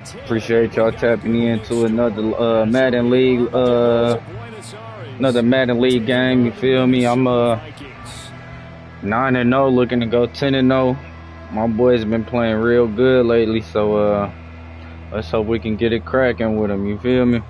Appreciate y'all tapping into another Madden League, another Madden League game. You feel me? I'm 9-0, looking to go 10-0. My boys been playing real good lately, so let's hope we can get it cracking with them. You feel me?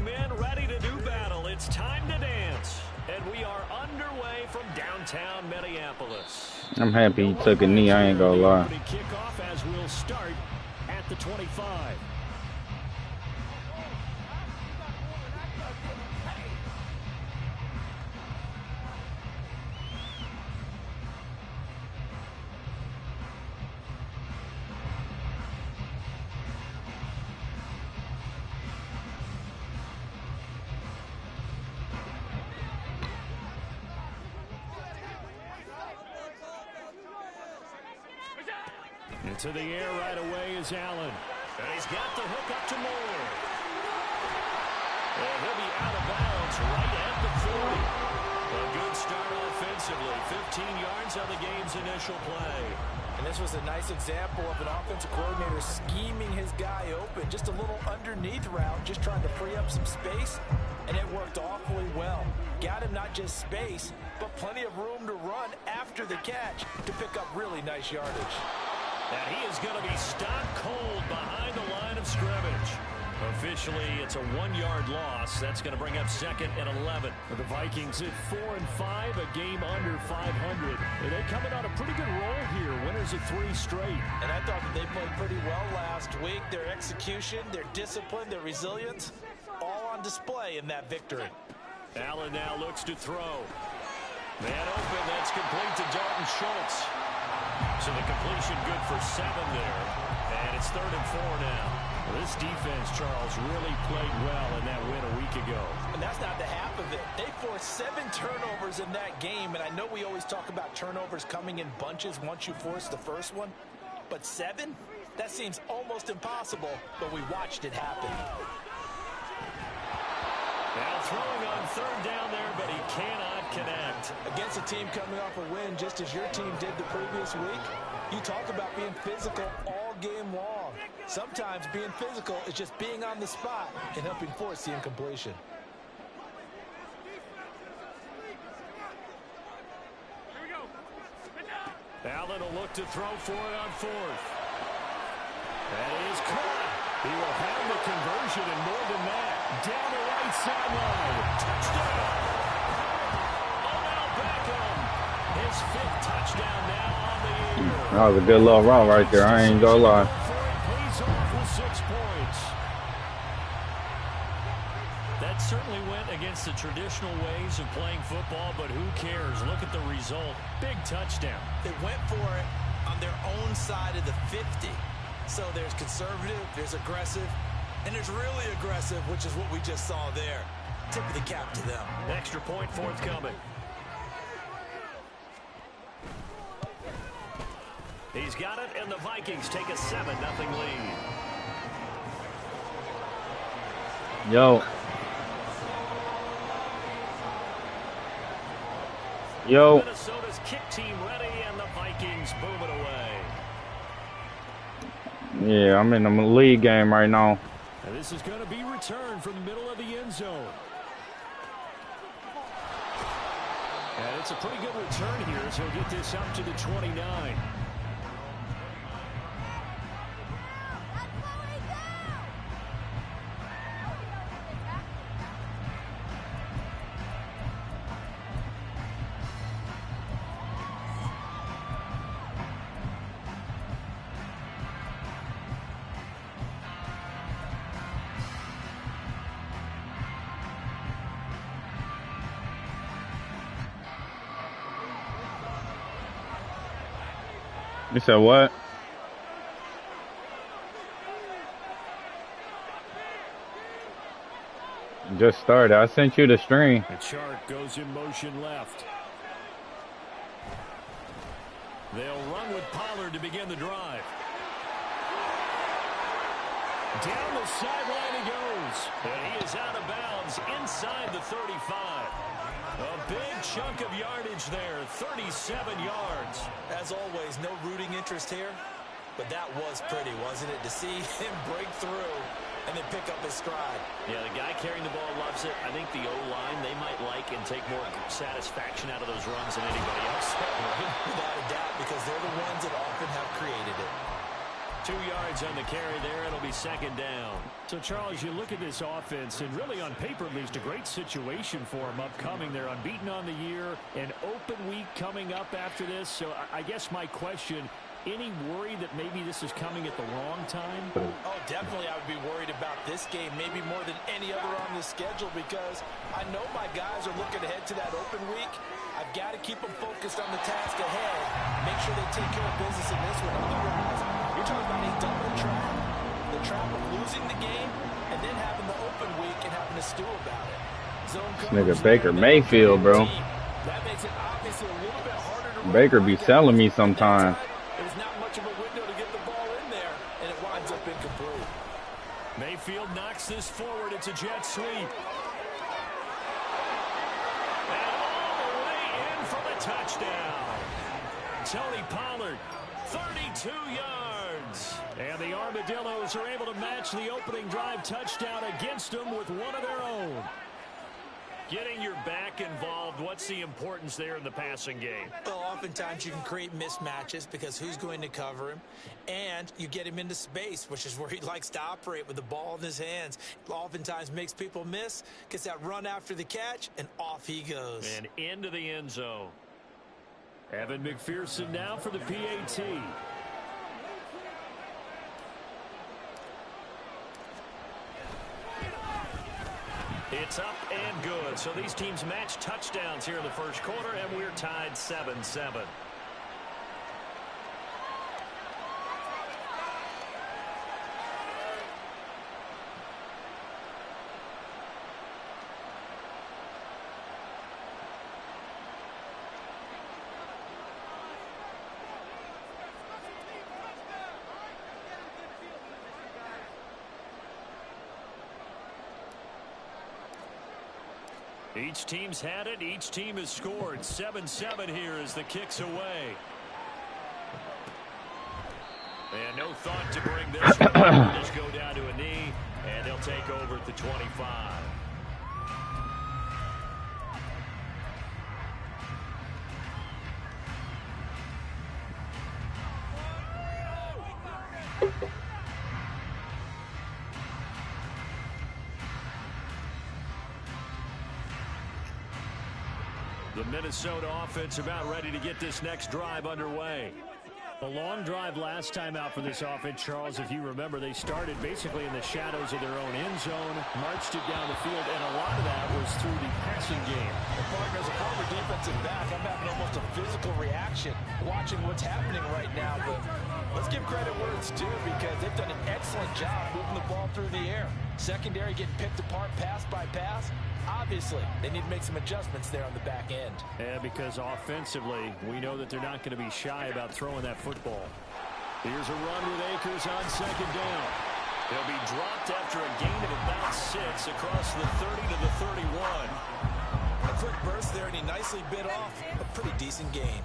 Men ready to do battle. It's time to dance. And we are underway from downtown Minneapolis. I'm happy he took a knee, I ain't gonna lie. Kickoff as we'll start at the 25. Into the air right away is Allen. And he's got the hook up to Moore. And he'll be out of bounds right at the 40. A good start offensively. 15 yards on the game's initial play. And this was a nice example of an offensive coordinator scheming his guy open. Just a little underneath route, just trying to free up some space. And it worked awfully well. Got him not just space, but plenty of room to run after the catch to pick up really nice yardage. And he is going to be stopped cold behind the line of scrimmage. Officially, it's a 1-yard loss. That's going to bring up 2nd and 11. The Vikings at 4-5, a game under 500. And they're coming on a pretty good roll here. Winners of 3 straight. And I thought that they played pretty well last week. Their execution, their discipline, their resilience, all on display in that victory. Allen now looks to throw. Man open, that's complete to Dalton Schultz. So the completion good for 7 there. And it's 3rd and 4 now. Well, this defense, Charles, really played well in that win a week ago. And that's not the half of it. They forced 7 turnovers in that game. And I know we always talk about turnovers coming in bunches once you force the first one. But 7? That seems almost impossible. But we watched it happen. Now throwing on 3rd down there, but he cannot connect. Against a team coming off a win, just as your team did the previous week, you talk about being physical all game long. Sometimes being physical is just being on the spot and helping force the incompletion. Allen will look to throw for it on 4th. That is caught. He will have the conversion and more than that. Down the right sideline. Touchdown. Odell Beckham. His 5th touchdown now on the year. That was a good little route right there. I ain't gonna lie. Pays off with 6 points. That certainly went against the traditional ways of playing football, but who cares? Look at the result. Big touchdown. They went for it on their own side of the 50. So there's conservative, there's aggressive, and there's really aggressive, which is what we just saw there. Tip of the cap to them. Extra point forthcoming. He's got it, and the Vikings take a 7-0 lead. Yo. Minnesota's kick team ready, and the Vikings boom it away. Yeah, I'm in the league game right now. And this is going to be returned from the middle of the end zone. And it's a pretty good return here as he'll get this up to the 29. You said what? Just started. I sent you the stream. The chart goes in motion left. They'll run with Pollard to begin the drive. Down the sideline he goes. And he is out of bounds inside the 35. A big chunk of yardage there, 37 yards. As always, no rooting interest here. But that was pretty, wasn't it? To see him break through and then pick up his stride. Yeah, the guy carrying the ball loves it. I think the O-line, they might like and take more satisfaction out of those runs than anybody else. Without a doubt, because they're the ones that often have created it. 2 yards on the carry there. It'll be second down. So, Charles, you look at this offense, and really on paper, at least a great situation for them upcoming. They're unbeaten on the year, an open week coming up after this. So I guess my question, any worry that maybe this is coming at the wrong time? Oh, definitely I would be worried about this game, maybe more than any other on the schedule, because I know my guys are looking ahead to that open week. I've got to keep them focused on the task ahead, make sure they take care of business in this one. Otherwise, you're talking about a double trap. The trap of losing the game and then having the open week and having to stew about it. Zone Nigga Baker Mayfield, bro. That makes it obviously a little bit harder to Baker be selling me sometimes. There's not much of a window to get the ball in there, and it winds up incomplete. Mayfield knocks this forward. It's a jet sweep. And all the way in for the touchdown. Tony Pollard, 32 yards. And the Armadillos are able to match the opening drive touchdown against them with one of their own. Getting your back involved, what's the importance there in the passing game? Well, oftentimes you can create mismatches because who's going to cover him? And you get him into space, which is where he likes to operate with the ball in his hands. Oftentimes makes people miss, gets that run after the catch, and off he goes. And into the end zone. Evan McPherson now for the PAT. It's up and good. So these teams match touchdowns here in the first quarter, and we're tied 7-7. Each team's had it. Each team has scored. 7-7 here as the kick's away. And no thought to bring this one. They'll just go down to a knee, and they'll take over at the 25. The Minnesota offense about ready to get this next drive underway. A long drive last time out for this offense, Charles. If you remember, they started basically in the shadows of their own end zone, marched it down the field, and a lot of that was through the passing game. As a former defensive back, I'm having almost a physical reaction watching what's happening right now. But let's give credit where it's due, because they've done an excellent job moving the ball through the air. Secondary getting picked apart pass by pass. Obviously, they need to make some adjustments there on the back end. Yeah, because offensively, we know that they're not going to be shy about throwing that football. Here's a run with Akers on second down. They'll be dropped after a gain of about 6 across the 30 to the 31. A quick burst there, and he nicely bit off a pretty decent gain.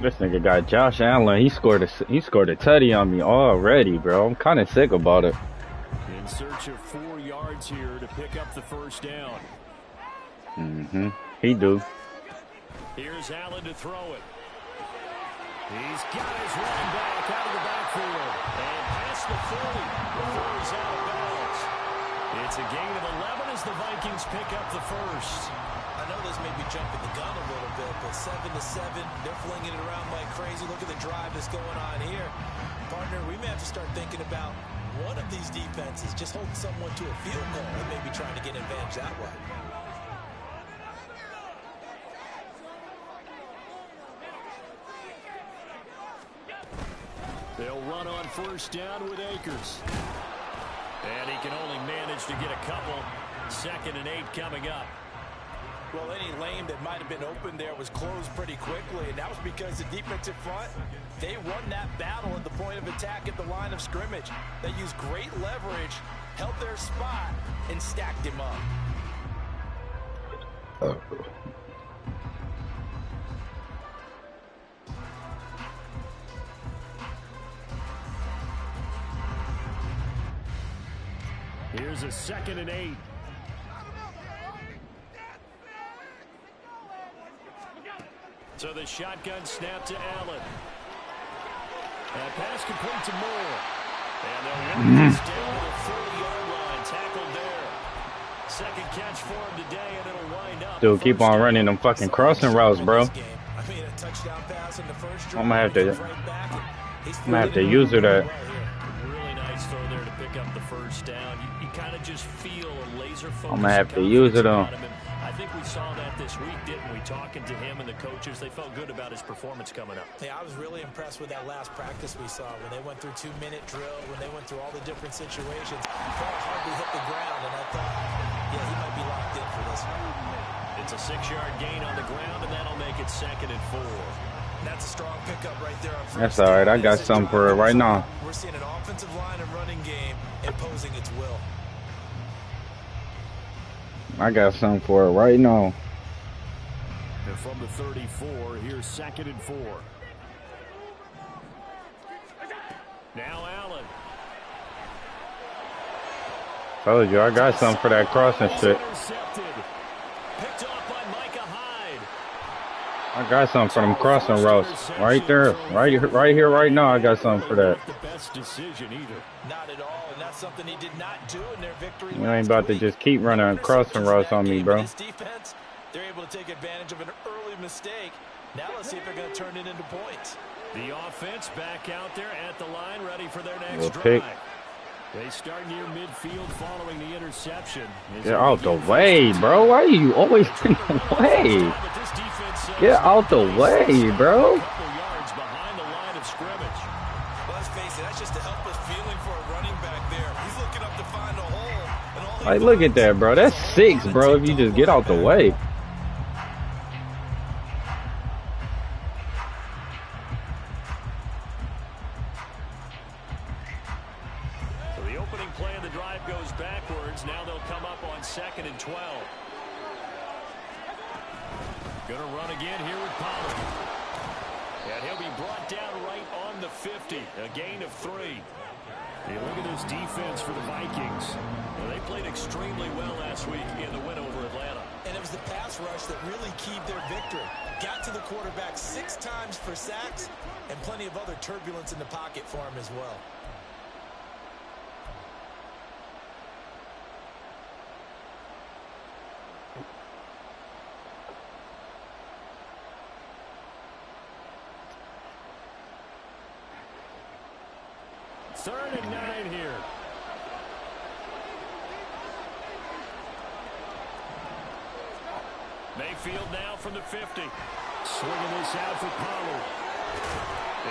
This nigga got Josh Allen. He scored a tutty on me already, bro. I'm kind of sick about it. In search of 4 yards here to pick up the first down. He do. Here's Allen to throw it. He's got his running back out of the backfield. And past the 40 before he's out of bounds. It's a gain of 11 as the Vikings pick up the first. I know this may be jumping the gun a little bit, but 7-7, they're flinging it around like crazy. Look at the drive that's going on here. Partner, we may have to start thinking about one of these defenses just holding someone to a field goal and maybe trying to get an advantage that way. They'll run on first down with Akers. And he can only manage to get a couple. 2nd and 8 coming up. Well, any lane that might have been open there was closed pretty quickly, and that was because the defensive front, they won that battle at the point of attack at the line of scrimmage. They used great leverage, held their spot, and stacked him up. Here's a 2nd and 8. So the shotgun snap to Allen. And pass complete to Moore. And they'll work this down to the 40-yard line. Tackled there. Second catch for him today, and it'll wind up. Dude, keep on running them fucking crossing routes, bro. I'm gonna have to use it. Really nice throw there to pick up the first down. You kind of just feel a laser focus. I'm gonna have to use it on. I think we saw that this week, didn't we? Talking to him and the coaches, they felt good about his performance coming up. Yeah, I was really impressed with that last practice we saw when they went through 2-minute drill, when they went through all the different situations. Ball hardly hit the ground, and I thought, yeah, he might be locked in for this one. It's a 6-yard gain on the ground, and that'll make it 2nd and 4. That's a strong pickup right there on first. That's all right. I got something for it right now. We're seeing an offensive line and running game imposing its will. I got something for it right now. And from the 34, here's 2nd and 4. Now Allen. Told you, I got something for that crossing shit. Picked off by Micah Hyde. I got something for them crossing routes. Right there. Right here, right now, I got something for that. The best decision either. Not at all, and that's something he did not do in their victory. You ain't about to just keep running crossing routes on me, bro. Defense, they're able to take advantage of an early mistake. Now let's see if they're going to turn it into points. The offense back out there at the line, ready for their next Little drive. pick. They start near midfield following the interception. Get out the way, bro. Why are you always in the way? Get out the way, bro. Yards behind the line of scrimmage. Let's face it, that's just a helpless feeling for a running back there. He's looking up to find a hole. And all Like, look at that, bro. That's 6, bro, if you just get out the way. So the opening play of the drive goes backwards. Now they'll come up on 2nd and 12. Going to run again here with Pollard. And he'll be brought down right on the 50. A gain of 3. Hey, look at this defense for the Vikings. Well, they played extremely well last week in the win over Atlanta. And it was the pass rush that really keyed their victory. Got to the quarterback 6 times for sacks and plenty of other turbulence in the pocket for him as well. Third and 9 here. Mayfield now from the 50. Swinging this out for Pollard.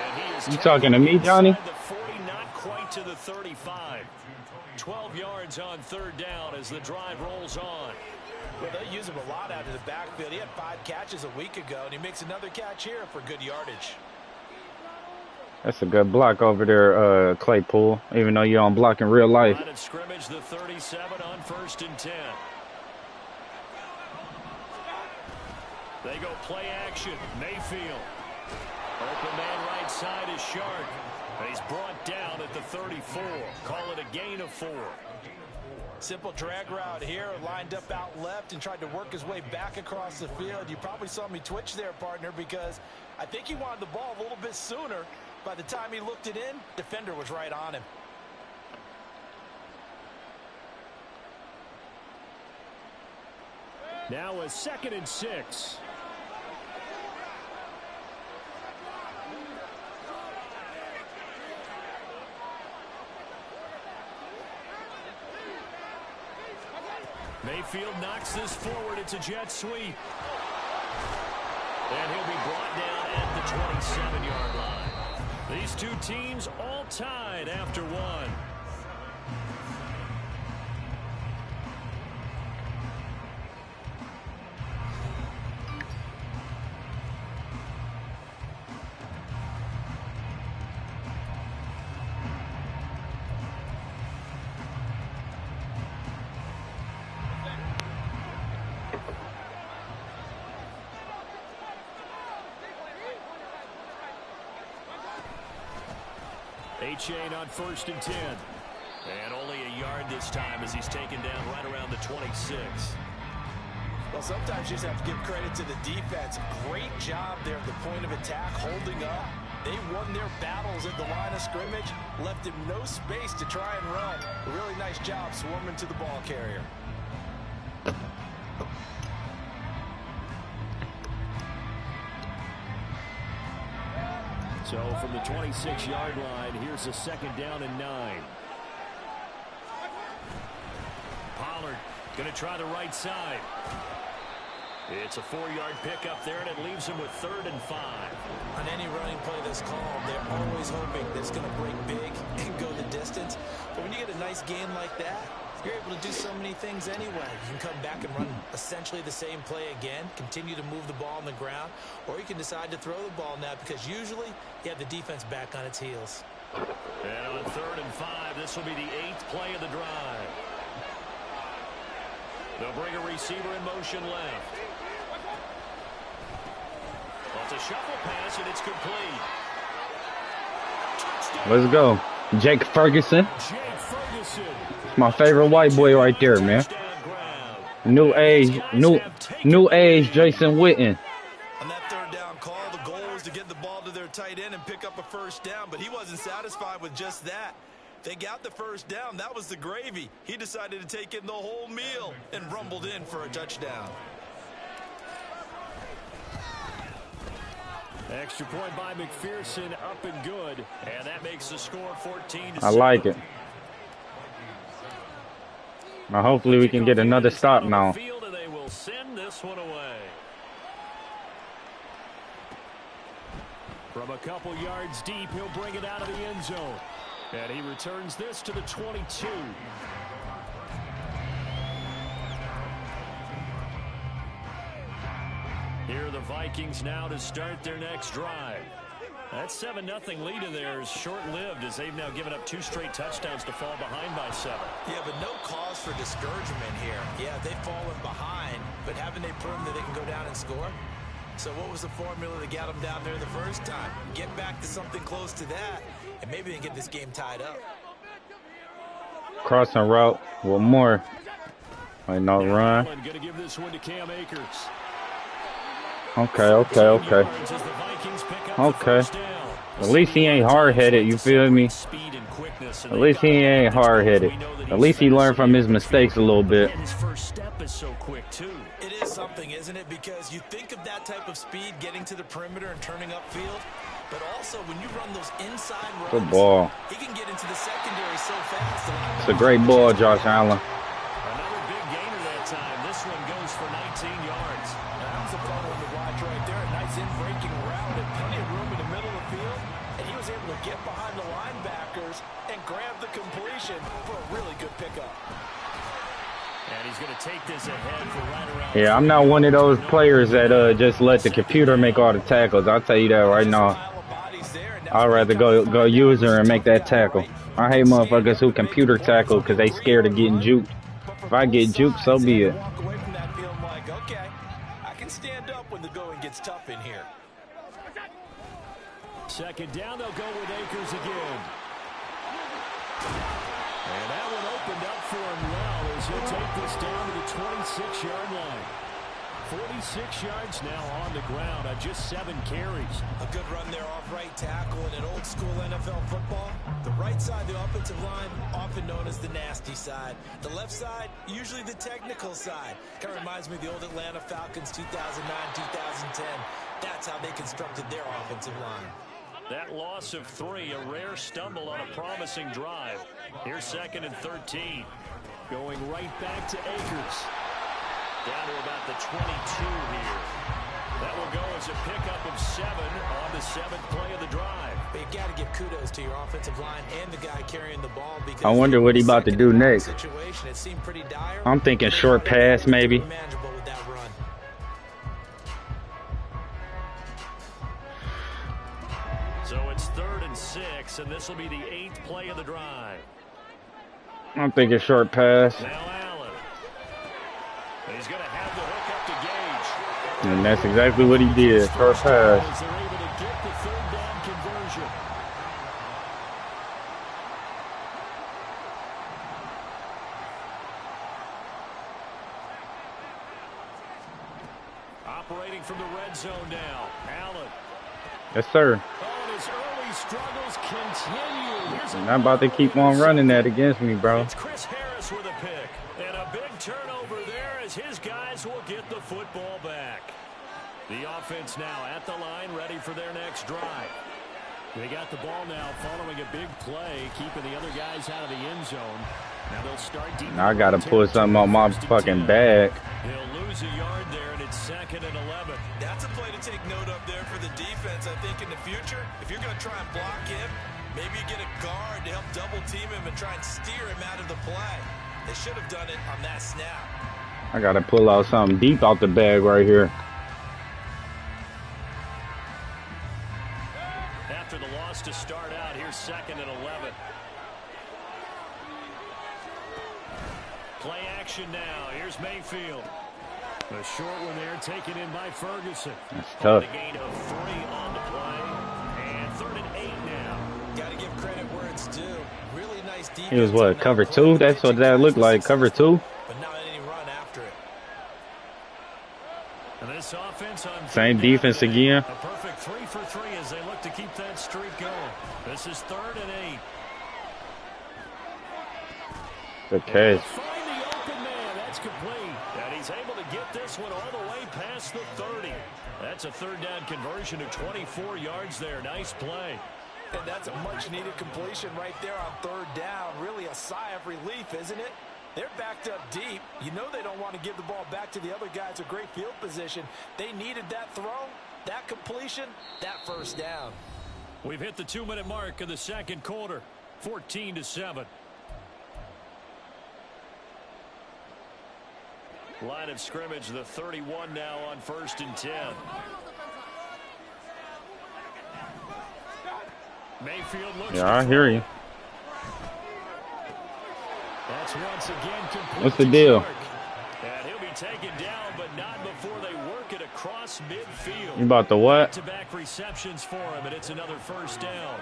And he is You talking to me, Johnny? the 40, not quite to the 35. 12 yards on 3rd down as the drive rolls on. Well, they use him a lot out of the backfield. He had 5 catches a week ago, and he makes another catch here for good yardage. That's a good block over there, Claypool, even though you don't block in real life. Line of scrimmage, the 37 on 1st and 10. They go play action. Mayfield. Open man right side is Shark. He's brought down at the 34. Call it a gain of 4. Simple drag route here, lined up out left and tried to work his way back across the field. You probably saw me twitch there, partner, because I think he wanted the ball a little bit sooner. By the time he looked it in, defender was right on him. Now a 2nd and 6. Mayfield knocks this forward. It's a jet sweep. And he'll be brought down at the 27-yard line. These two teams all tied after 1. A chain on 1st and 10. And only a yard this time as he's taken down right around the 26. Well, sometimes you just have to give credit to the defense. Great job there at the point of attack, holding up. They won their battles at the line of scrimmage, left him no space to try and run. A really nice job swarming to the ball carrier. So from the 26-yard line, here's a 2nd down and 9. Pollard going to try the right side. It's a 4-yard pickup there, and it leaves him with 3rd and 5. On any running play that's called, they're always hoping that it's going to break big and go the distance. But when you get a nice gain like that, you're able to do so many things anyway. You can come back and run essentially the same play again, continue to move the ball on the ground, or you can decide to throw the ball now because usually you have the defense back on its heels. And on 3rd and 5, this will be the 8th play of the drive. They'll bring a receiver in motion left. Well, it's a shuffle pass, and it's complete. Touchdown. Let's go. Jake Ferguson. Jake Ferguson. It's my favorite white boy right there, man. New age Jason Witten. On that 3rd down call, the goal was to get the ball to their tight end and pick up a 1st down, but he wasn't satisfied with just that. They got the 1st down. That was the gravy. He decided to take in the whole meal and rumbled in for a touchdown. Extra point by McPherson, up and good. And that makes the score 14-7. I like it. Now hopefully we can get another stop now. And they will send this one away. From a couple yards deep, he'll bring it out of the end zone. And he returns this to the 22. Here are the Vikings now to start their next drive. That 7-0 lead of theirs short-lived as they've now given up 2 straight touchdowns to fall behind by 7. Yeah, but no cause for discouragement here. Yeah, they've fallen behind, but haven't they proven that they can go down and score? So what was the formula that got them down there the first time? Get back to something close to that, and maybe they can get this game tied up. Crossing route. One more. Might not run. Going to give this one to Cam Akers. Okay. At least he ain't hard-headed, you feel me? At least he ain't hard-headed. At least he learned from his mistakes a little bit. His first step is so quick, too. It is something, isn't it? Because you think of that type of speed getting to the perimeter and turning upfield, but also when you run those inside runs, Good ball. he can get into the secondary so fast. It's a great ball, Josh Allen. Another big gainer that time. This one goes for 19 yards. That was a fun one to watch right there. A nice in-breaking route and plenty of room in the middle of the field. And he was able to get behind the linebackers and grab the completion for a really good pickup. And he's going to take this ahead for right around. Yeah, I'm not one of those players that just let the computer make all the tackles. I'll tell you that right now. I'd rather go user and make that tackle. I hate motherfuckers who computer tackle because they scared of getting juked. If I get juked, so be it. Walk away from that feeling like, okay, I can stand up when the going gets tough in here. 2nd down, they'll go with Akers again. And that one opened up for him well as he'll take this down to the 26-yard line. 46 yards now on the ground on just 7 carries. A good run there off right tackle in an old-school NFL football. The right side, the offensive line, often known as the nasty side. The left side, usually the technical side. Kind of reminds me of the old Atlanta Falcons 2009, 2010. That's how they constructed their offensive line. That loss of 3, a rare stumble on a promising drive. Here's 2nd and 13. Going right back to Akers. Down to about the 22 here. That will go as a pickup of 7 on the 7th play of the drive. But you got to give kudos to your offensive line and the guy carrying the ball. Because I wonder what he about to do next. Situation, it seemed pretty dire. I'm thinking short pass, maybe. Manageable with that run. So it's 3rd and 6, and this will be the 8th play of the drive. I'm thinking short pass. Now Allen. He's going to have the hook up to Gage. And that's exactly what he did. Short pass. They're able to get the 3rd down conversion. operating from the red zone now. Allen. Yes, sir. Oh, and his early struggles continue. Here's And I'm about to keep on running that against me, bro. It's Chris Harris with a pick. And a big turnover there as his guys will get the football back. The offense now at the line, ready for their next drive. They got the ball now following a big play, keeping the other guys out of the end zone. Now they'll start deep. Now I got to pull something on my fucking bag. They'll lose a yard there, and it's 2nd and 11. That's a play to take note of there for the defense, I think, in the future. If you're going to try and block him, maybe you get a guard to help double team him and try and steer him out of the play. They should have done it on that snap. I got to pull out something deep out the bag right here. After the loss to start out, here's 2nd and 11. Play action now. Here's Mayfield. A short one there taken in by Ferguson. That's tough. A gain of 3 on the play. And 3rd and 8 now. Got to give credit where it's due. Really nice defense. He was what, cover 2? That's what that looked like, cover 2? But not any run after it. And this offense on Same defense again. A perfect 3 for 3 as they look to keep that streak going. This is 3rd and 8. Good catch. Find the open man. That's complete. And he's able to get this one all the way past the 30. That's a 3rd down conversion of 24 yards there. Nice play. And that's a much-needed completion right there on 3rd down. Really a sigh of relief, isn't it? They're backed up deep. You know they don't want to give the ball back to the other guys. A great field position. They needed that throw, that completion, that 1st down. We've hit the 2-minute mark of the 2nd quarter. 14-7. Line of scrimmage, the 31 now on 1st and 10. Mayfield looks. Yeah, I hear you. That's once again complete. What's the deal? And he'll be taken down, but not before they work it across midfield. You about to what? Back-to-back receptions for him, and it's another 1st down.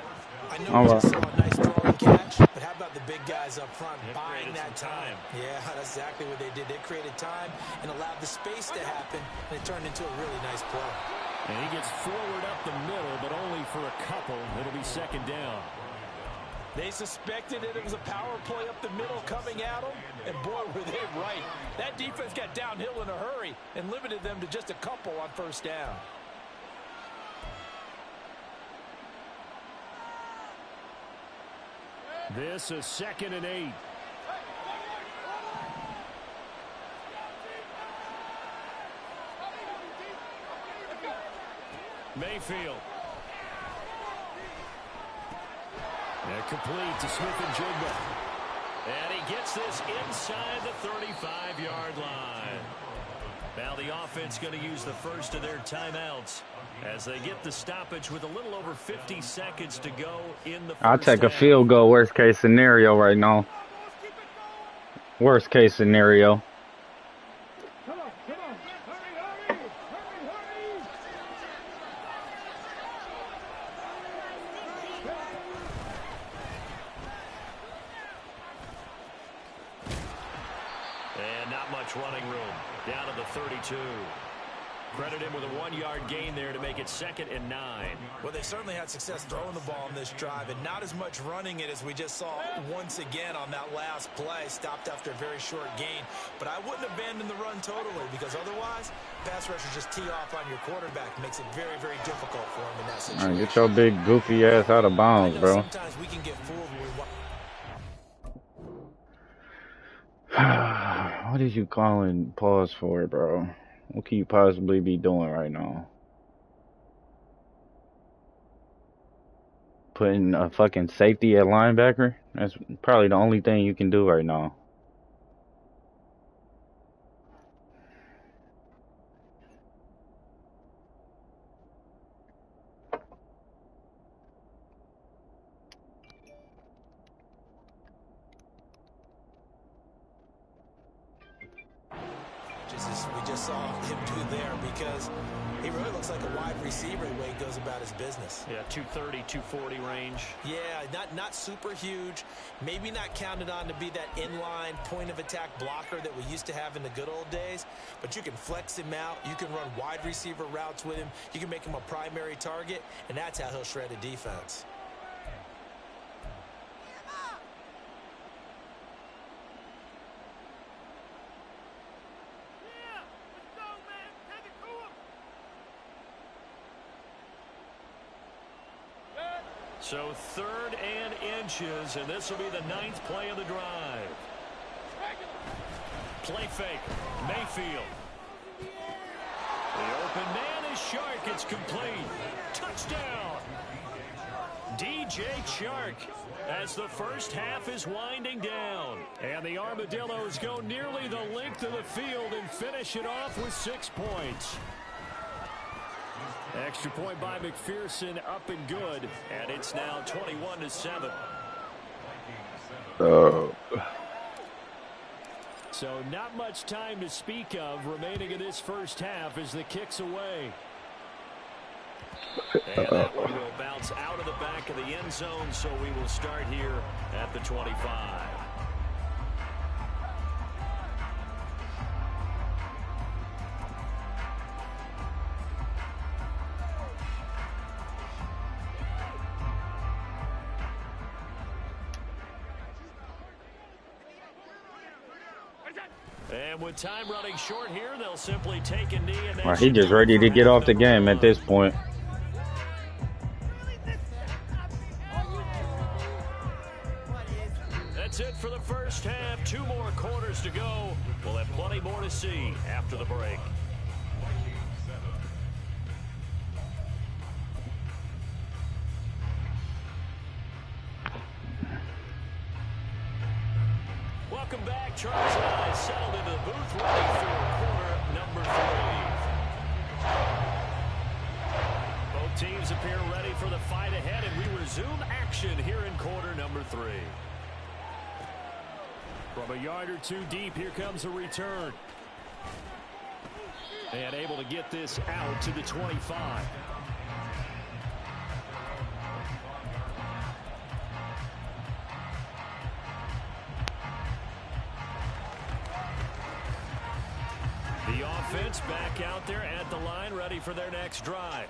I know we just saw a nice throw and catch, but how about the big guys up front buying that time? Yeah, that's exactly what they did. They created time and allowed the space to happen, and it turned into a really nice play. And he gets forward up the middle, but only for a couple. It'll be 2nd down. They suspected it was a power play up the middle coming at them, and boy, were they right. That defense got downhill in a hurry and limited them to just a couple on 1st down. This is 2nd and 8. Mayfield. And complete to Smith-Njigba. And he gets this inside the 35-yard line. Now the offense going to use the first of their timeouts as they get the stoppage with a little over 50 seconds to go in the first I'll take a half. field goal, worst case scenario right now. Worst case scenario. And not much running room. Down to the 32. Credit him with a 1-yard gain there to make it 2nd and 9. Well, they certainly had success throwing the ball on this drive, and not as much running it as we just saw once again on that last play. Stopped after a very short gain. But I wouldn't abandon the run totally, because otherwise, pass rushers just tee off on your quarterback. It makes it very, very difficult for him in that situation. Right, get your big goofy ass out of bounds, bro. Sometimes we can get fooled when we watch. What is you calling pause for, bro? What can you possibly be doing right now? Putting a fucking safety at linebacker? That's probably the only thing you can do right now. We just saw him do there, because he really looks like a wide receiver the way he goes about his business. Yeah, 230, 240 range. Yeah, not super huge. Maybe not counted on to be that inline point-of-attack blocker that we used to have in the good old days. But you can flex him out. You can run wide receiver routes with him. You can make him a primary target, and that's how he'll shred a defense. So 3rd and inches, and this will be the 9th play of the drive. Play fake. Mayfield. The open man is Shark. It's complete. Touchdown. DJ Shark, as the first half is winding down. And the Armadillos go nearly the length of the field and finish it off with 6 points. Extra point by McPherson, up and good, and it's now 21-7. So not much time to speak of remaining in this first half as the kick's away. And that one will bounce out of the back of the end zone, so we will start here at the 25. And with time running short here, they'll simply take a knee. And he just ready to get off the game at this point. That's it for the first half. 2 more quarters to go. We'll have plenty more to see after the break. Welcome back. Charles and I settled into the booth ready for quarter number 3. Both teams appear ready for the fight ahead, and we resume action here in quarter number 3. From a yard or 2 deep, here comes a return. And able to get this out to the 25. The offense back out there at the line, ready for their next drive.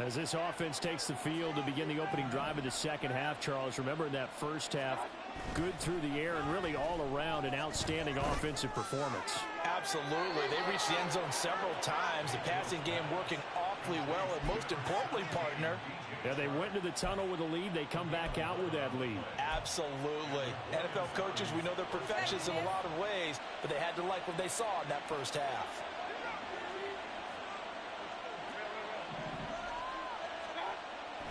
As this offense takes the field to begin the opening drive of the second half, Charles, remember in that first half, good through the air and really all around an outstanding offensive performance. Absolutely. They reached the end zone several times. The passing game working awfully well, and most importantly, partner, yeah, they went into the tunnel with a lead. They come back out with that lead. Absolutely. NFL coaches, we know they're perfectionists in a lot of ways, but they had to like what they saw in that first half.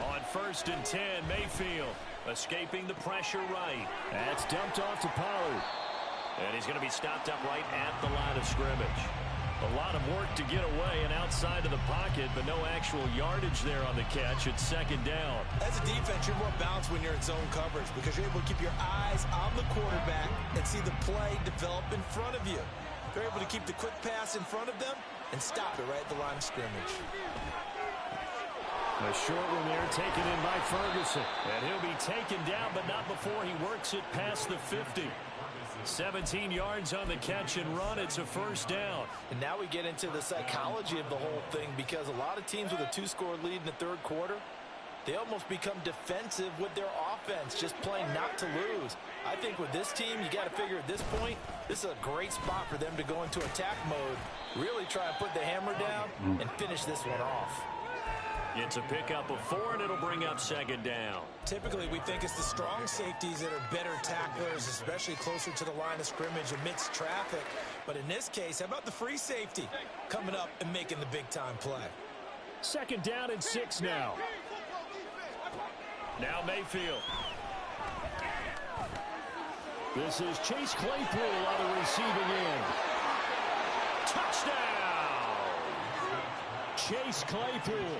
On 1st and 10, Mayfield escaping the pressure right. That's dumped off to Pollard. And he's going to be stopped up right at the line of scrimmage. A lot of work to get away and outside of the pocket, but no actual yardage there on the catch. It's 2nd down. As a defense, you're more balanced when you're in zone coverage because you're able to keep your eyes on the quarterback and see the play develop in front of you. They're able to keep the quick pass in front of them and stop it right at the line of scrimmage. A short one there taken in by Ferguson. And he'll be taken down, but not before he works it past the 50. 17 yards on the catch and run. It's a 1st down. And now we get into the psychology of the whole thing, because a lot of teams with a 2-score lead in the 3rd quarter, they almost become defensive with their offense, just playing not to lose. I think with this team, you got to figure at this point, this is a great spot for them to go into attack mode, really try and put the hammer down and finish this one off. It's a pickup of 4, and it'll bring up 2nd down. Typically, we think it's the strong safeties that are better tacklers, especially closer to the line of scrimmage amidst traffic. But in this case, how about the free safety coming up and making the big-time play? 2nd down and 6 now. Now Mayfield. This is Chase Claypool on the receiving end. Touchdown! Chase Claypool.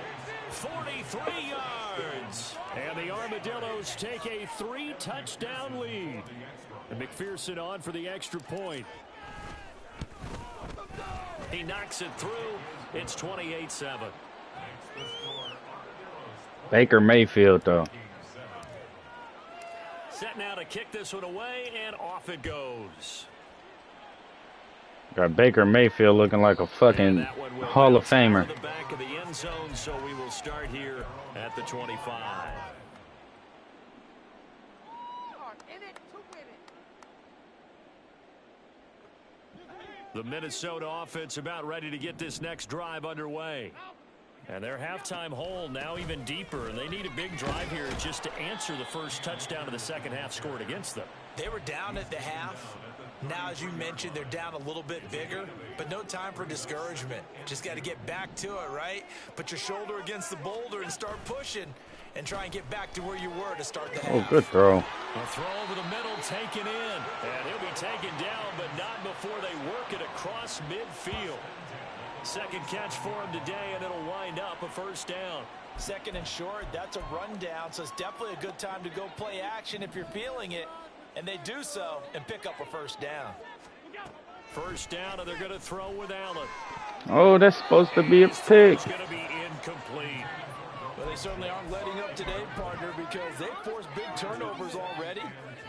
43 yards. And the Armadillos take a 3-touchdown lead. And McPherson on for the extra point. He knocks it through. It's 28-7. Baker Mayfield, though. Set now to kick this one away, and off it goes. Got Baker Mayfield looking like a fucking Hall of Famer. The back of the end zone, so we will start here at the 25. The Minnesota offense about ready to get this next drive underway. And their halftime hole now even deeper, and they need a big drive here just to answer the first touchdown of the second half scored against them. They were down at the half. Now, as you mentioned, they're down a little bit bigger, but no time for discouragement. Just got to get back to it, right? Put your shoulder against the boulder and start pushing and try and get back to where you were to start the half. Oh, good throw. A throw over the middle, taken in. And he'll be taken down, but not before they work it across midfield. Second catch for him today, and it'll wind up a first down. Second and short, that's a rundown, so it's definitely a good time to go play action if you're feeling it. And they do so and pick up a first down. First down, and they're going to throw with Allen. Oh, that's supposed to be a pick. It's going to be incomplete. Well, they certainly aren't letting up today, partner, because they've forced big turnovers already.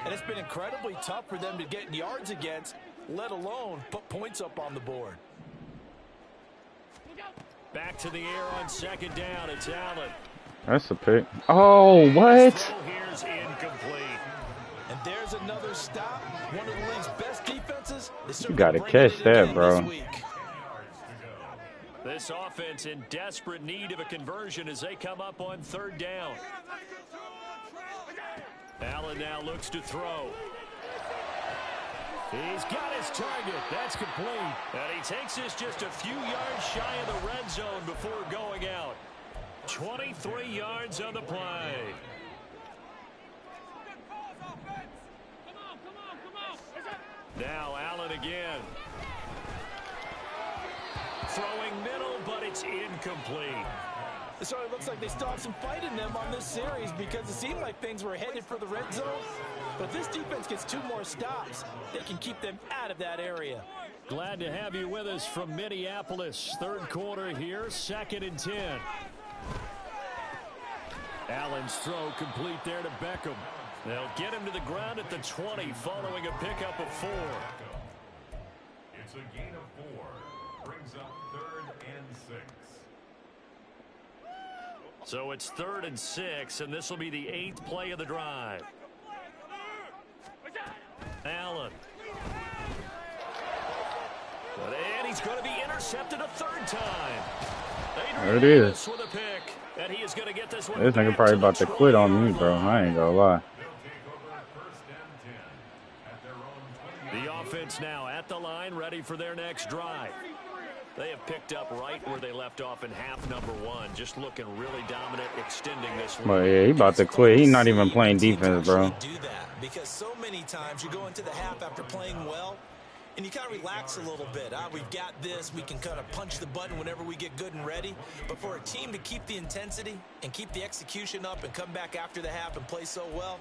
And it's been incredibly tough for them to get yards against, let alone put points up on the board. Back to the air on second down. It's Allen. That's a pick. Oh, what? Here's incomplete. And there's another stop. One of the league's best defenses. You got to catch that, bro. This offense in desperate need of a conversion as they come up on third down. Allen now looks to throw. He's got his target. That's complete. And he takes this just a few yards shy of the red zone before going out. 23 yards on the play. Now Allen again. Throwing middle, but it's incomplete. So it looks like they still have some fight in them on this series because it seemed like things were headed for the red zone. But this defense gets 2 more stops. They can keep them out of that area. Glad to have you with us from Minneapolis. Third quarter here, 2nd and 10. Allen's throw complete there to Beckham. They'll get him to the ground at the 20 following a pickup of 4. It's a gain of 4. Brings up 3rd and 6. So it's 3rd and 6, and this will be the 8th play of the drive. Allen. And he's going to be intercepted a 3rd time. There it is. With a pick, and he is going to get this one. This nigga probably about to quit on me, bro. I ain't gonna lie. The offense now at the line, ready for their next drive. They have picked up right where they left off in half number 1. Just looking really dominant, extending this one. But yeah, he about to quit. He's not even playing defense, bro. Do that because so many times you go into the half after playing well, and you kind of relax a little bit. We've got this. We can kind of punch the button whenever we get good and ready. But for a team to keep the intensity and keep the execution up and come back after the half and play so well,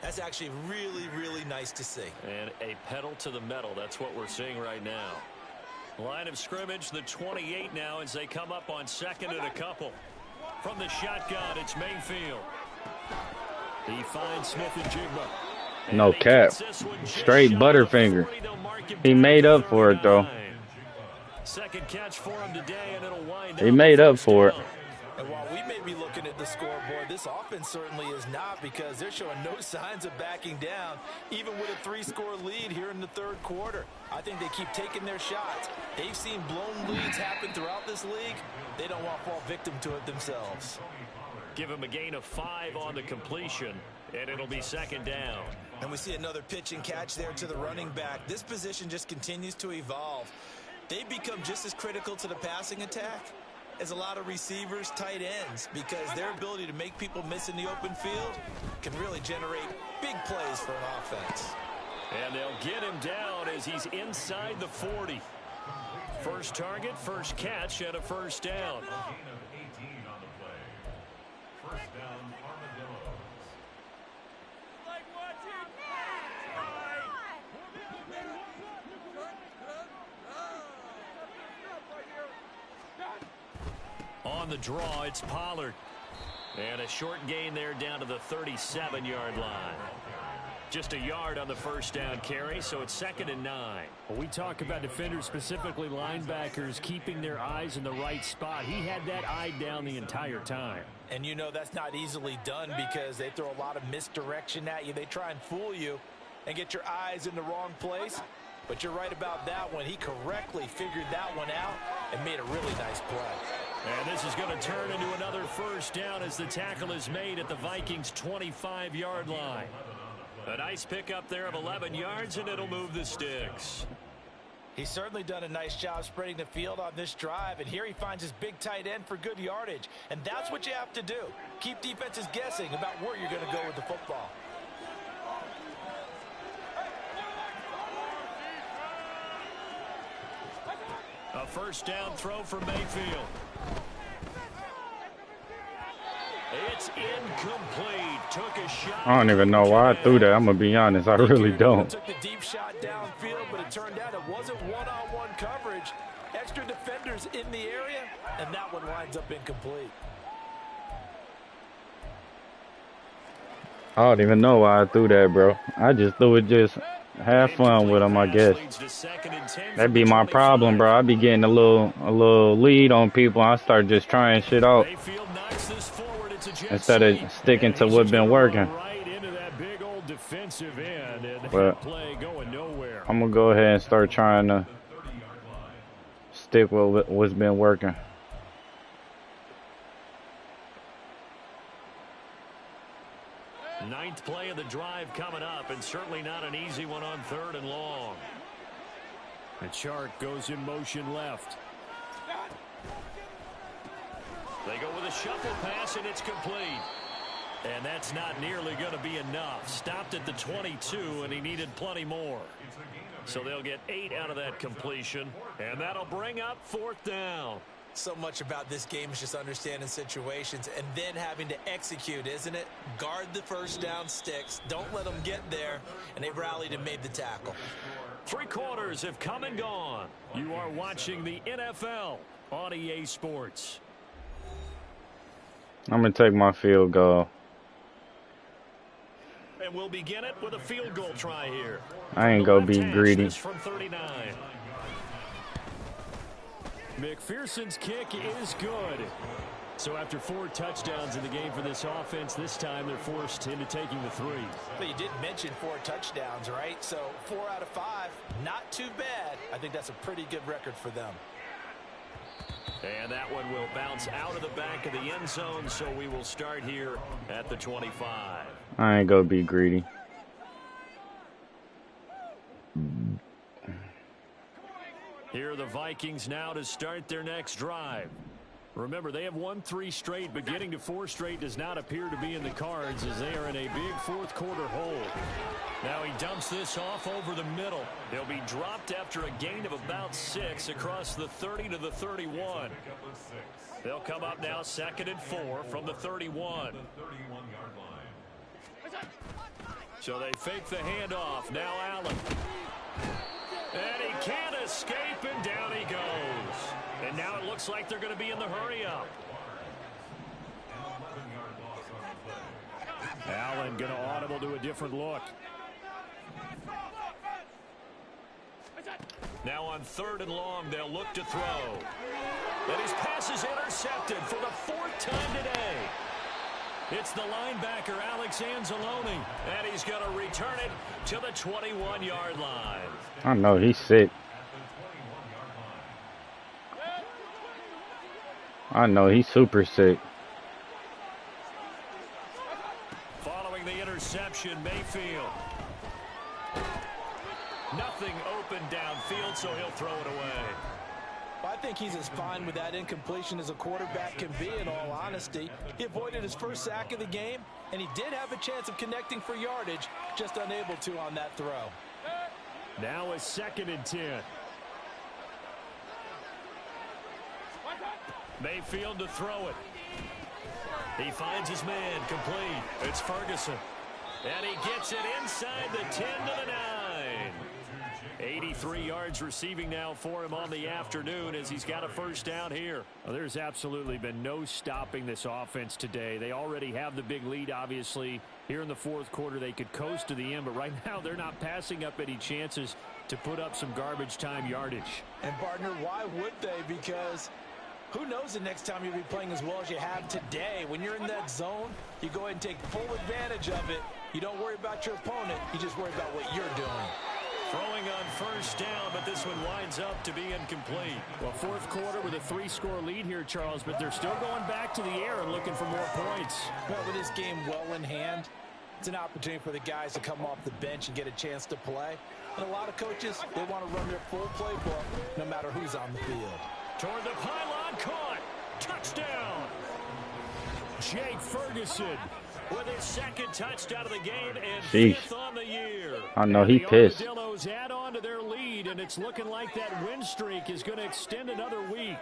that's actually really, really nice to see. And a pedal to the metal. That's what we're seeing right now. Line of scrimmage, the 28 now as they come up on 2nd and a couple. From the shotgun, it's Mayfield. He finds Smith and Jigma. No cap. Straight Butterfinger. He made up for it, though. Second catch for him today, and it'll wind up. He made up for it. And while we may be looking at the scoreboard, this offense certainly is not because they're showing no signs of backing down, even with a 3-score lead here in the 3rd quarter. I think they keep taking their shots. They've seen blown leads happen throughout this league. They don't want to fall victim to it themselves. Give him a gain of 5 on the completion, and it'll be 2nd down. And we see another pitch and catch there to the running back. This position just continues to evolve. They become just as critical to the passing attack as a lot of receivers, tight ends, because their ability to make people miss in the open field can really generate big plays for an offense. And they'll get him down as he's inside the 40. First target, first catch, and a first down. First down, Armadillo. on the draw. It's Pollard. And a short gain there down to the 37-yard line. Just a yard on the first down carry, so it's 2nd and 9. Well, we talk about defenders, specifically linebackers, keeping their eyes in the right spot. He had that eye down the entire time. And you know that's not easily done because they throw a lot of misdirection at you. They try and fool you and get your eyes in the wrong place. But you're right about that one. He correctly figured that one out and made a really nice play. And this is going to turn into another first down as the tackle is made at the Vikings' 25-yard line. A nice pickup there of 11 yards, and it'll move the sticks. He's certainly done a nice job spreading the field on this drive, and here he finds his big tight end for good yardage. And that's what you have to do. Keep defenses guessing about where you're going to go with the football. A first down throw for Mayfield. It's incomplete. Took a shot. I don't even know why I threw that. I'm going to be honest. I really don't. Took the deep shot downfield, but it turned out it wasn't one-on-one coverage. Extra defenders in the area, and that one winds up incomplete. I don't even know why I threw that, bro. I just threw it just have fun with him, I guess. That'd be my problem, bro. I be getting a little lead on people. I start just trying shit out instead of sticking to what's been working. But I'm gonna go ahead and start trying to stick with what's been working. Ninth play of the drive coming up, and certainly not an easy one on 3rd and long. And Chark goes in motion left. They go with a shuffle pass, and it's complete. And that's not nearly going to be enough. Stopped at the 22, and he needed plenty more. So they'll get 8 out of that completion, and that'll bring up 4th down. So much about this game is just understanding situations and then having to execute, isn't it? Guard the first down sticks. Don't let them get there. And they rallied and made the tackle. 3 quarters have come and gone. You are watching the NFL on EA Sports. I'm going to take my field goal. And we'll begin it with a field goal try here. I ain't going to be greedy. From 39. McPherson's kick is good. So after 4 touchdowns in the game for this offense, this time they're forced into taking the 3. But you did mention 4 touchdowns, right? So 4 out of 5, not too bad. I think that's a pretty good record for them. And that one will bounce out of the back of the end zone, so we will start here at the 25. I ain't gonna be greedy. Here are the Vikings now to start their next drive. Remember, they have won 3 straight, but getting to 4 straight does not appear to be in the cards as they are in a big 4th quarter hole. Now he dumps this off over the middle. They'll be dropped after a gain of about 6 across the 30 to the 31. They'll come up now 2nd and 4 from the 31. So they fake the handoff. Now Allen. And he can't escape, and down he goes. And now it looks like they're going to be in the hurry-up. Allen going to audible to a different look. Now on 3rd and long, they'll look to throw. And his pass is intercepted for the 4th time today. It's the linebacker, Alex Anzalone, and he's going to return it to the 21-yard line. I know, he's sick. I know, he's super sick. Following the interception, Mayfield. Nothing open downfield, so he'll throw it away. I think he's as fine with that incompletion as a quarterback can be, in all honesty. He avoided his first sack of the game, and he did have a chance of connecting for yardage, just unable to on that throw. Now a 2nd and 10. Mayfield to throw it. He finds his man, complete. It's Ferguson. And he gets it inside the 10 to the 9. 83 yards receiving now for him on the afternoon as he's got a first down here. Well, there's absolutely been no stopping this offense today. They already have the big lead, obviously. Here in the fourth quarter, they could coast to the end, but right now they're not passing up any chances to put up some garbage time yardage. And, partner, why would they? Because who knows the next time you'll be playing as well as you have today. When you're in that zone, you go ahead and take full advantage of it. You don't worry about your opponent. You just worry about what you're doing. Throwing on first down, but this one winds up to be incomplete. Well, fourth quarter with a 3-score lead here, Charles, but they're still going back to the air and looking for more points. Well, with this game well in hand, it's an opportunity for the guys to come off the bench and get a chance to play. And a lot of coaches, they want to run their full playbook no matter who's on the field. Toward the pylon, caught. Touchdown. Jake Ferguson with his second touchdown of the game and fifth on the year. I know he pissed. The Armadillos add on to their lead, and it's looking like that win streak is going to extend another week.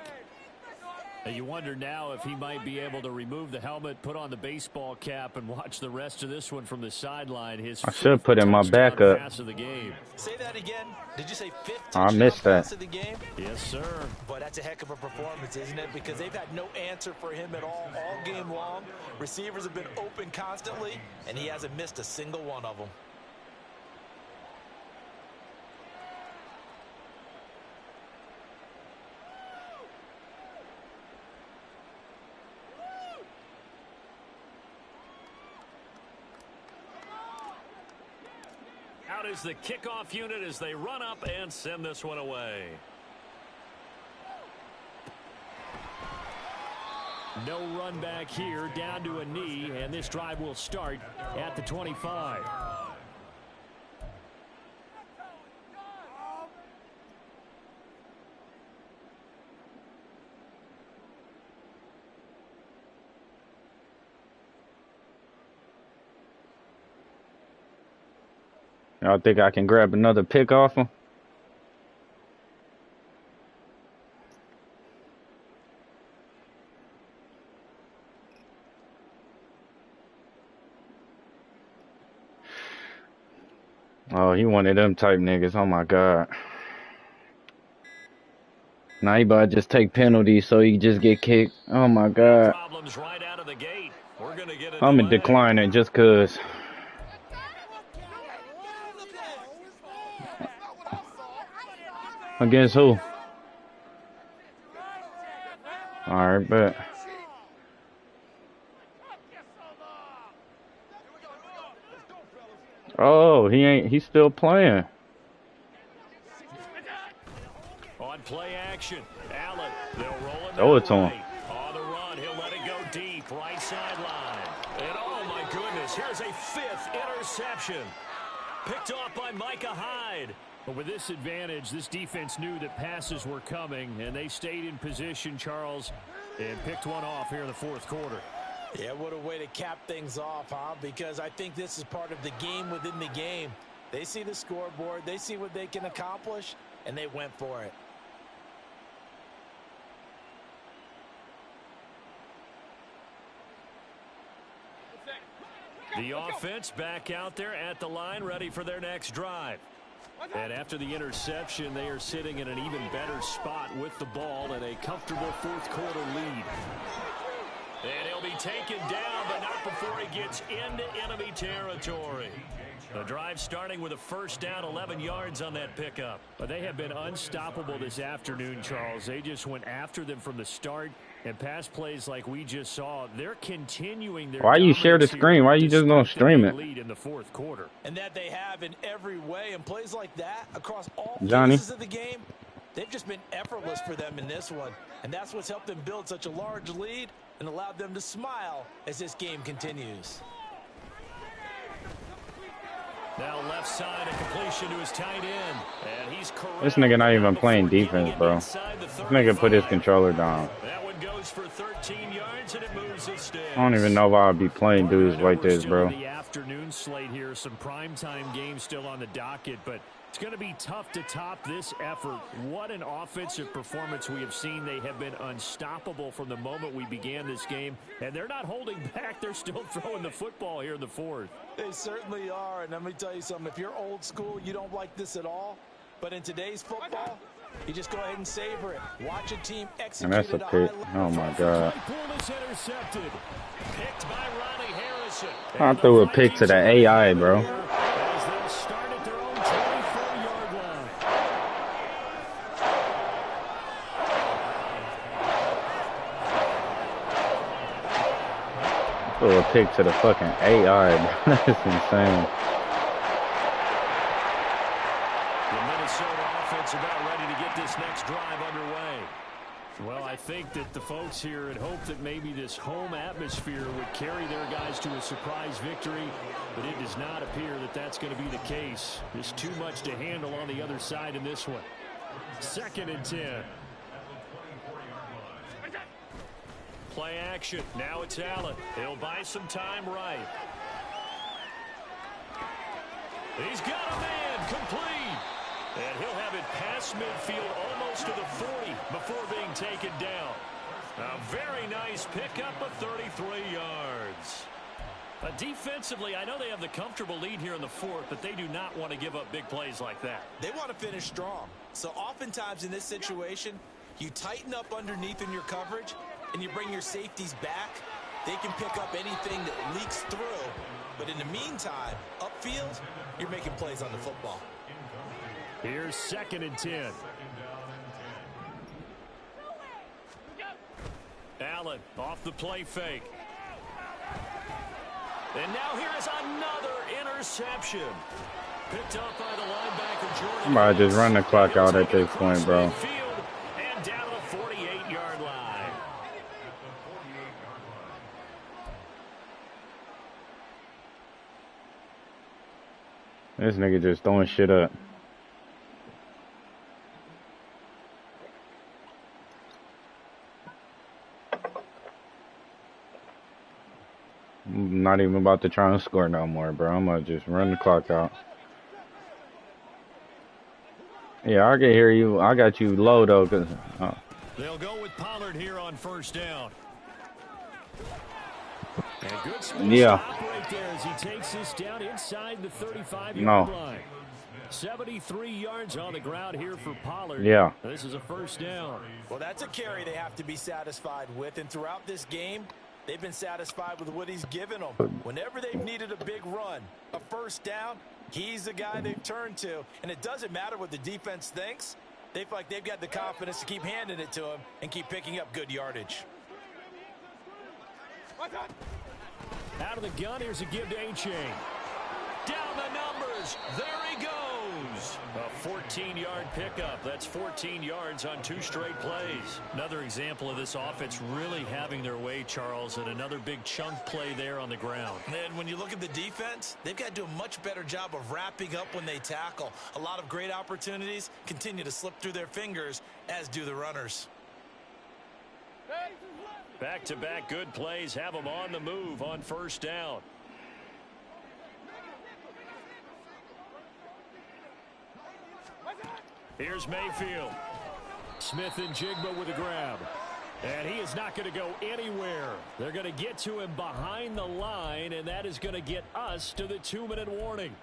You wonder now if he might be able to remove the helmet, put on the baseball cap, and watch the rest of this one from the sideline. I should put in my backup. Pass of the game. Say that again. Did you say fifth I missed that. pass of the game? Yes, sir. But that's a heck of a performance, isn't it? Because they've had no answer for him at all game long. Receivers have been open constantly, and he hasn't missed a single one of them. Out is the kickoff unit as they run up and send this one away. No run back here, down to a knee, and this drive will start at the 25. Y'all think I can grab another pick off him? Oh, he one of them type niggas. Oh my God. Now he about to just take penalties so he just get kicked. Oh my God. Problems right out of the gate. We're gonna get I'm gonna decline it just cause. Against who? Alright, bet. Oh, he's still playing. On play action, Allen, they'll roll it. Throw it to him. On the run, he'll let it go deep, right sideline. And oh my goodness, here's a fifth interception. Picked off by Micah Hyde. But with this advantage, this defense knew that passes were coming, and they stayed in position, Charles, and picked one off here in the fourth quarter. Yeah, what a way to cap things off, huh? Because I think this is part of the game within the game. They see the scoreboard, they see what they can accomplish, and they went for it. The offense back out there at the line, ready for their next drive. And after the interception, they are sitting in an even better spot with the ball and a comfortable fourth quarter lead. And he'll be taken down, but not before he gets into enemy territory. The drive starting with a first down, 11 yards on that pickup. But they have been unstoppable this afternoon, Charles. They just went after them from the start. And pass plays like we just saw, they're continuing their. Why you share the screen? Why you just gonna stream it? Lead in the fourth quarter. And that they have in every way, and plays like that across all Johnny. phases of the game, they've just been effortless for them in this one. And that's what's helped them build such a large lead and allowed them to smile as this game continues. Now left side, a completion to his tight end. And he's correct. This nigga not even playing defense, bro. This nigga put his controller down. That one goes for 13 yards and it moves his sticks. I don't even know why I'd be playing dudes like this, bro. The afternoon slate here, some primetime games still on the docket, but it's going to be tough to top this effort. What an offensive performance we have seen. They have been unstoppable from the moment we began this game, and they're not holding back. They're still throwing the football here in the fourth. They certainly are, and let me tell you something. If you're old school, you don't like this at all, But in today's football, you just go ahead and savor it. Watch a team execute. And that's a pick. Oh my God. Picked by Ronnie Harrison. I threw a pick to the AI, bro. As they'll start at their own 24-yard line. Threw a pick to the fucking AI, bro. That's insane. The Minnesota offense about ready to get this next drive underway. Well, I think that the folks here had hoped that maybe this home atmosphere would carry their guys to a surprise victory, but it does not appear that that's going to be the case. There's too much to handle on the other side in this one. 2nd and 10. Play action. Now it's Allen. He'll buy some time right. He's got a man complete. And he'll have it past midfield almost to the 40 before being taken down. A very nice pickup of 33 yards. Defensively, I know they have the comfortable lead here in the 4th, but they do not want to give up big plays like that. They want to finish strong. So oftentimes in this situation, you tighten up underneath in your coverage, and you bring your safeties back. They can pick up anything that leaks through. But in the meantime, upfield, you're making plays on the football. Here's 2nd and 10. Allen off the play fake. And now here is another interception. Picked up by the linebacker, Jordan. I'm about to just run the clock out at this point, bro. And down to the 48-yard line. This nigga just throwing shit up. I'm not even about to try and score no more, bro. I'm gonna just run the clock out. Yeah, I can hear you. I got you low though, cause they'll go with Pollard here on 1st down. And good space to operate there as he takes this down inside the 35-yard line. 73 yards on the ground here for Pollard. Yeah. This is a 1st down. Well, that's a carry they have to be satisfied with. And throughout this game, they've been satisfied with what he's given them. Whenever they've needed a big run, a 1st down, he's the guy they've turned to. And it doesn't matter what the defense thinks. They feel like they've got the confidence to keep handing it to him and keep picking up good yardage. Out of the gun, here's a give to Archie. Down the numbers. There he goes. A 14-yard pickup. That's 14 yards on 2 straight plays. Another example of this offense really having their way, Charles, and another big chunk play there on the ground. And when you look at the defense, they've got to do a much better job of wrapping up when they tackle. A lot of great opportunities continue to slip through their fingers, as do the runners. Back-to-back good plays have them on the move on 1st down. Here's Mayfield. Smith and Jigba with a grab. And he is not going to go anywhere. They're going to get to him behind the line, and that is going to get us to the 2-minute warning.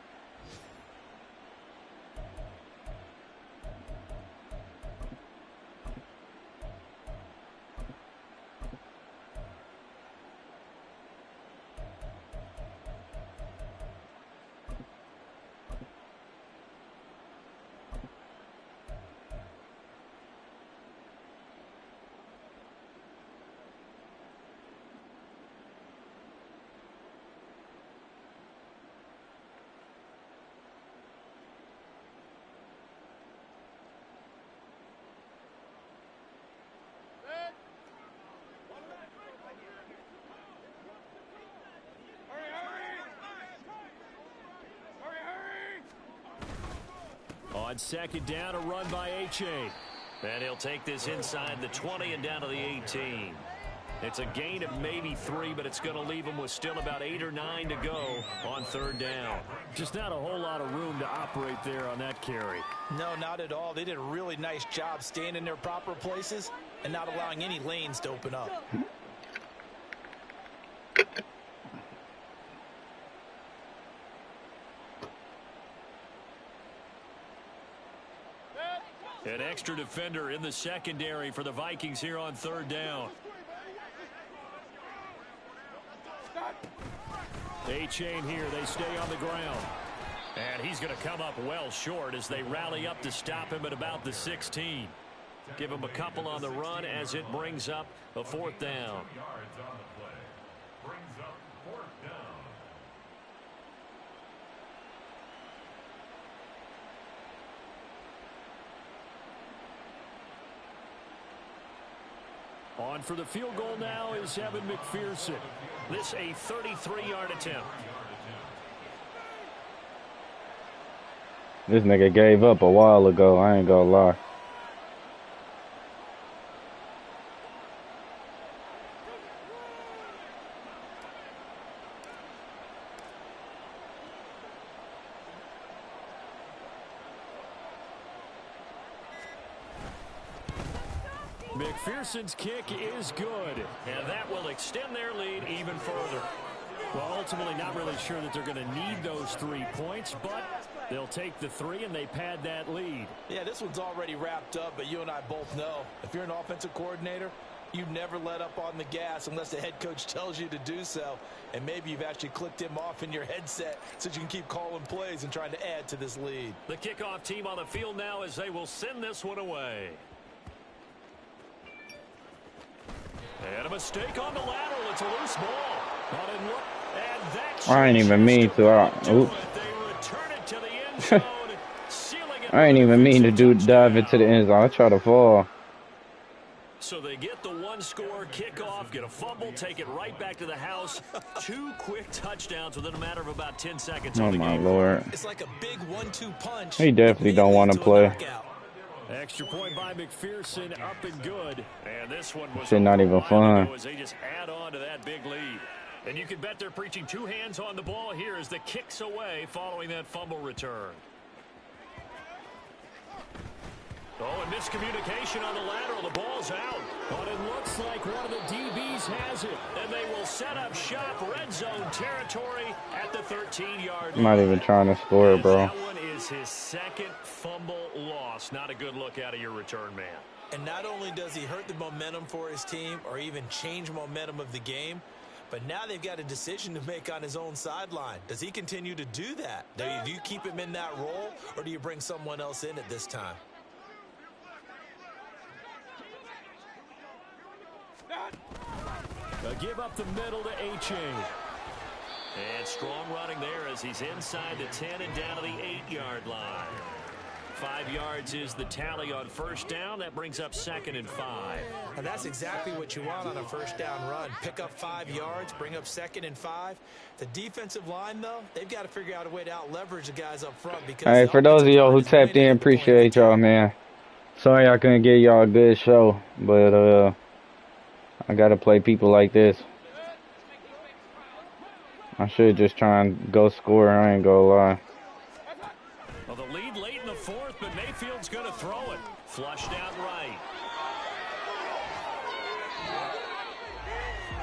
On 2nd down, a run by Archie. And he'll take this inside the 20 and down to the 18. It's a gain of maybe 3, but it's going to leave them with still about 8 or 9 to go on 3rd down. Just not a whole lot of room to operate there on that carry. No, not at all. They did a really nice job staying in their proper places and not allowing any lanes to open up. An extra defender in the secondary for the Vikings here on 3rd down. A-chain here. They stay on the ground. And he's going to come up well short as they rally up to stop him at about the 16. Give him a couple on the run as it brings up a 4th down. On for the field goal now is Evan McPherson. This a 33-yard attempt. This nigga gave up a while ago, I ain't gonna lie. McPherson's kick is good, and that will extend their lead even further. Well, ultimately not really sure that they're going to need those 3 points, but they'll take the 3 and they pad that lead. Yeah, this one's already wrapped up, but you and I both know if you're an offensive coordinator, you never let up on the gas unless the head coach tells you to do so. And maybe you've actually clicked him off in your headset so you can keep calling plays and trying to add to this lead. The kickoff team on the field now as they will send this one away. And a mistake on the lateral. It's a loose ball. And that I ain't even mean to. Oops. they return it to the end zone, sealing it. I ain't even mean to dive into the end zone. I try to fall. So they get the 1-score kickoff, get a fumble, take it right back to the house. 2 quick touchdowns within a matter of about 10 seconds. Oh my lord. It's like a big 1-2 punch. He definitely don't want to play. Extra point by McPherson, up and good. And this one was shit not even fun. as they just add on to that big lead. And you can bet they're preaching 2 hands on the ball here as the kicks away following that fumble return. Oh, and miscommunication on the lateral. The ball's out. But it looks like one of the DBs has it. And they will set up shop, red zone territory at the 13-yard line. Not even trying to score, bro. That one is his 2nd fumble loss. Not a good look out of your return man. And not only does he hurt the momentum for his team or even change momentum of the game, but now they've got a decision to make on his own sideline. Does he continue to do that? Do you keep him in that role, or do you bring someone else in at this time? A give up the middle to A-chain. And strong running there as he's inside the 10 and down to the 8-yard line. 5 yards is the tally on 1st down. That brings up 2nd and 5. And that's exactly what you want on a 1st down run. Pick up 5 yards, bring up 2nd and 5. The defensive line, though, they've got to figure out a way to out-leverage the guys up front. Because hey, for those of y'all who tapped in, appreciate y'all, man. Sorry I couldn't give y'all a good show, but I gotta play people like this. I should just try and go score, I ain't gonna lie. Well, the lead late in the 4th, but Mayfield's going to throw it. Flushed out right.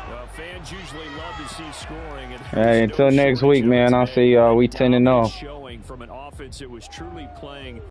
Well, fans usually love to see scoring. And hey, until next week, man. I'll see y'all. We 10-0. Showing from an offense that was truly playing